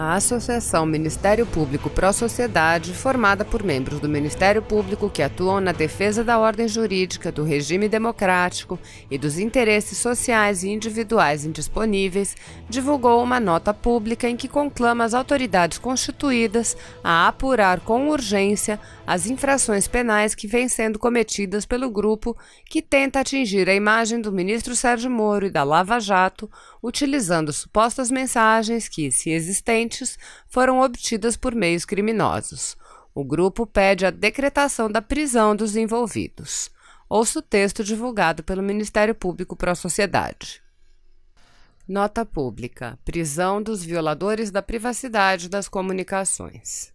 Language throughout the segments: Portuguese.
A Associação Ministério Público Pró-Sociedade, formada por membros do Ministério Público que atuam na defesa da ordem jurídica, do regime democrático e dos interesses sociais e individuais indisponíveis, divulgou uma nota pública em que conclama as autoridades constituídas a apurar com urgência as infrações penais que vêm sendo cometidas pelo grupo que tenta atingir a imagem do ministro Sérgio Moro e da Lava Jato, utilizando supostas mensagens que, se existentes, foram obtidas por meios criminosos. O grupo pede a decretação da prisão dos envolvidos. Ouça o texto divulgado pelo Ministério Público Pró-Sociedade. Nota pública: prisão dos violadores da privacidade das comunicações.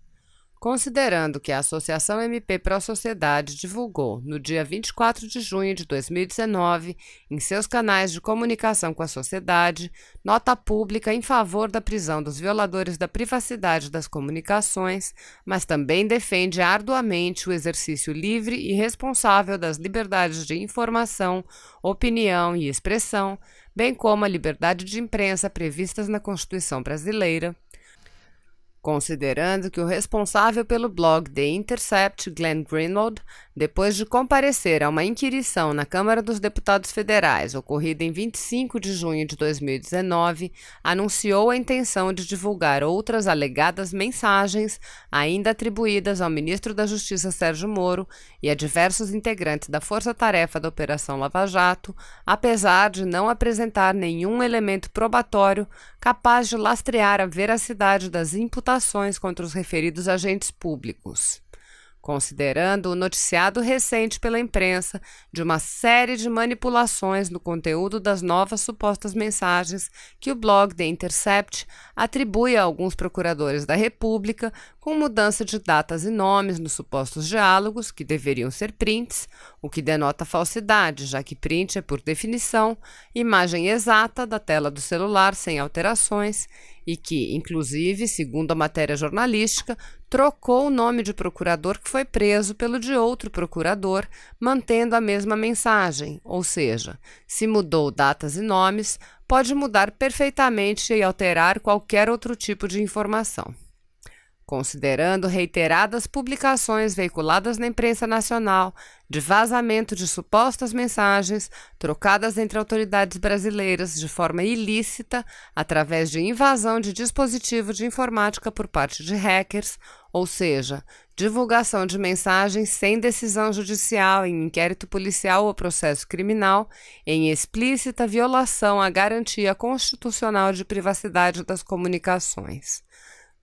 Considerando que a Associação MP Pró-Sociedade divulgou, no dia 24 de junho de 2019, em seus canais de comunicação com a sociedade, nota pública em favor da prisão dos violadores da privacidade das comunicações, mas também defende arduamente o exercício livre e responsável das liberdades de informação, opinião e expressão, bem como a liberdade de imprensa previstas na Constituição Brasileira. Considerando que o responsável pelo blog The Intercept, Glenn Greenwald, depois de comparecer a uma inquirição na Câmara dos Deputados Federais, ocorrida em 25 de junho de 2019, anunciou a intenção de divulgar outras alegadas mensagens ainda atribuídas ao ministro da Justiça Sérgio Moro e a diversos integrantes da Força-Tarefa da Operação Lava Jato, apesar de não apresentar nenhum elemento probatório capaz de lastrear a veracidade das imputações contra os referidos agentes públicos. Considerando o noticiado recente pela imprensa de uma série de manipulações no conteúdo das novas supostas mensagens que o blog The Intercept atribui a alguns procuradores da República, com mudança de datas e nomes nos supostos diálogos, que deveriam ser prints, o que denota falsidade, já que print é, por definição, imagem exata da tela do celular sem alterações, e que, inclusive, segundo a matéria jornalística, trocou o nome de procurador que foi preso pelo de outro procurador, mantendo a mesma mensagem, ou seja, se mudou datas e nomes, pode mudar perfeitamente e alterar qualquer outro tipo de informação. Considerando reiteradas publicações veiculadas na imprensa nacional de vazamento de supostas mensagens trocadas entre autoridades brasileiras de forma ilícita através de invasão de dispositivo de informática por parte de hackers, ou seja, divulgação de mensagens sem decisão judicial em inquérito policial ou processo criminal, em explícita violação à garantia constitucional de privacidade das comunicações.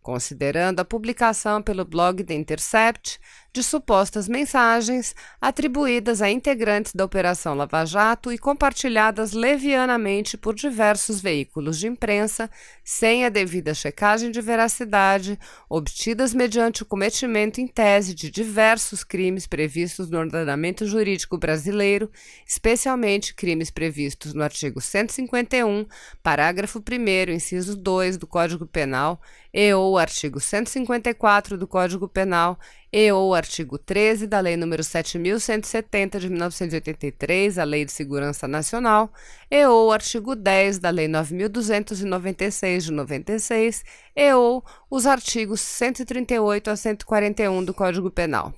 Considerando a publicação pelo blog The Intercept de supostas mensagens atribuídas a integrantes da Operação Lava Jato e compartilhadas levianamente por diversos veículos de imprensa, sem a devida checagem de veracidade, obtidas mediante o cometimento em tese de diversos crimes previstos no ordenamento jurídico brasileiro, especialmente crimes previstos no artigo 151, parágrafo 1º, inciso 2 do Código Penal, e ou artigo 154 do Código Penal, e ou artigo 13 da Lei nº 7.170 de 1983, a Lei de Segurança Nacional, e ou artigo 10 da Lei 9.296 de 96, e ou os artigos 138 a 141 do Código Penal.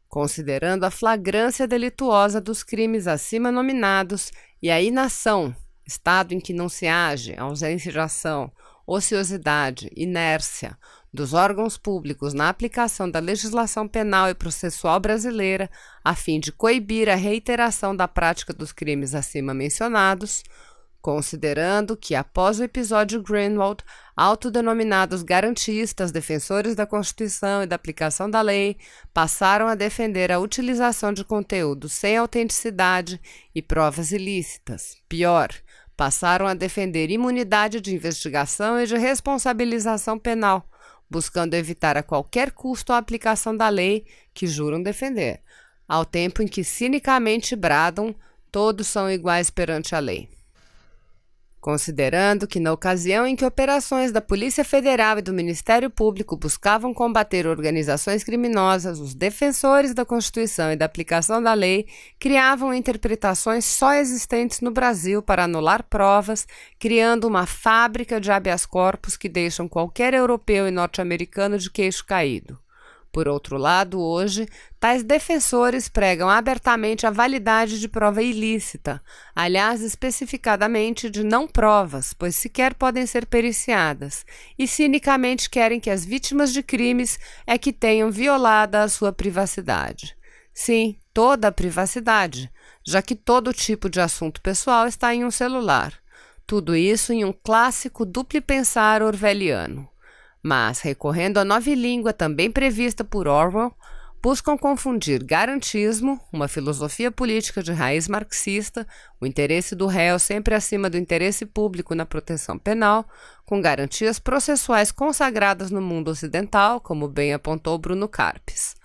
Considerando a flagrância delituosa dos crimes acima nominados e a inação, estado em que não se age, ausência de ação, ociosidade, inércia dos órgãos públicos na aplicação da legislação penal e processual brasileira a fim de coibir a reiteração da prática dos crimes acima mencionados, considerando que, após o episódio Greenwald, autodenominados garantistas, defensores da Constituição e da aplicação da lei, passaram a defender a utilização de conteúdo sem autenticidade e provas ilícitas. Pior, passaram a defender imunidade de investigação e de responsabilização penal, buscando evitar a qualquer custo a aplicação da lei que juram defender, ao tempo em que cinicamente bradam: todos são iguais perante a lei. Considerando que, na ocasião em que operações da Polícia Federal e do Ministério Público buscavam combater organizações criminosas, os defensores da Constituição e da aplicação da lei criavam interpretações só existentes no Brasil para anular provas, criando uma fábrica de habeas corpus que deixam qualquer europeu e norte-americano de queixo caído. Por outro lado, hoje, tais defensores pregam abertamente a validade de prova ilícita, aliás, especificadamente de não provas, pois sequer podem ser periciadas, e cinicamente querem que as vítimas de crimes é que tenham violada a sua privacidade. Sim, toda a privacidade, já que todo tipo de assunto pessoal está em um celular. Tudo isso em um clássico duplo pensar orwelliano. Mas, recorrendo à nova língua também prevista por Orwell, buscam confundir garantismo, uma filosofia política de raiz marxista, o interesse do réu sempre acima do interesse público na proteção penal, com garantias processuais consagradas no mundo ocidental, como bem apontou Bruno Carpes.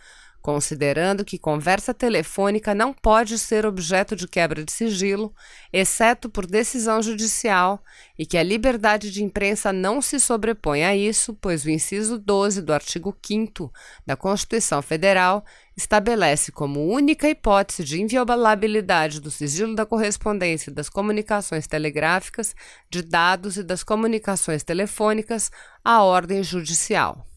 Considerando que conversa telefônica não pode ser objeto de quebra de sigilo, exceto por decisão judicial, e que a liberdade de imprensa não se sobrepõe a isso, pois o inciso 12 do artigo 5º da Constituição Federal estabelece como única hipótese de inviolabilidade do sigilo da correspondência e das comunicações telegráficas, de dados e das comunicações telefônicas a ordem judicial.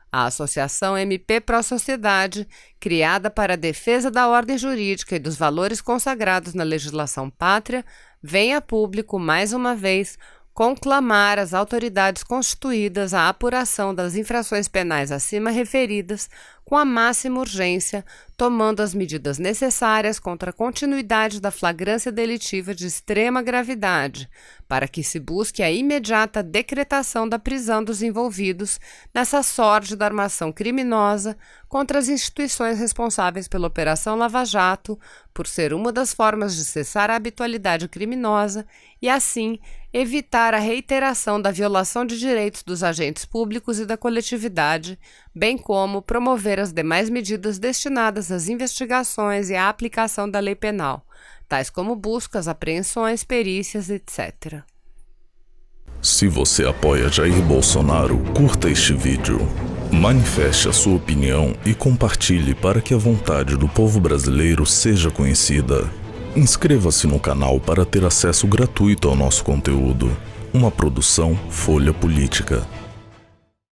A Associação MP Pró Sociedade, criada para a defesa da ordem jurídica e dos valores consagrados na legislação pátria, vem a público, mais uma vez, conclamar as autoridades constituídas à apuração das infrações penais acima referidas com a máxima urgência, tomando as medidas necessárias contra a continuidade da flagrância delitiva de extrema gravidade, para que se busque a imediata decretação da prisão dos envolvidos nessa sórdida armação criminosa contra as instituições responsáveis pela Operação Lava Jato, por ser uma das formas de cessar a habitualidade criminosa e, assim, evitar a reiteração da violação de direitos dos agentes públicos e da coletividade, bem como promover as demais medidas destinadas às investigações e à aplicação da lei penal, tais como buscas, apreensões, perícias, etc. Se você apoia Jair Bolsonaro, curta este vídeo, manifeste a sua opinião e compartilhe para que a vontade do povo brasileiro seja conhecida. Inscreva-se no canal para ter acesso gratuito ao nosso conteúdo. Uma produção Folha Política.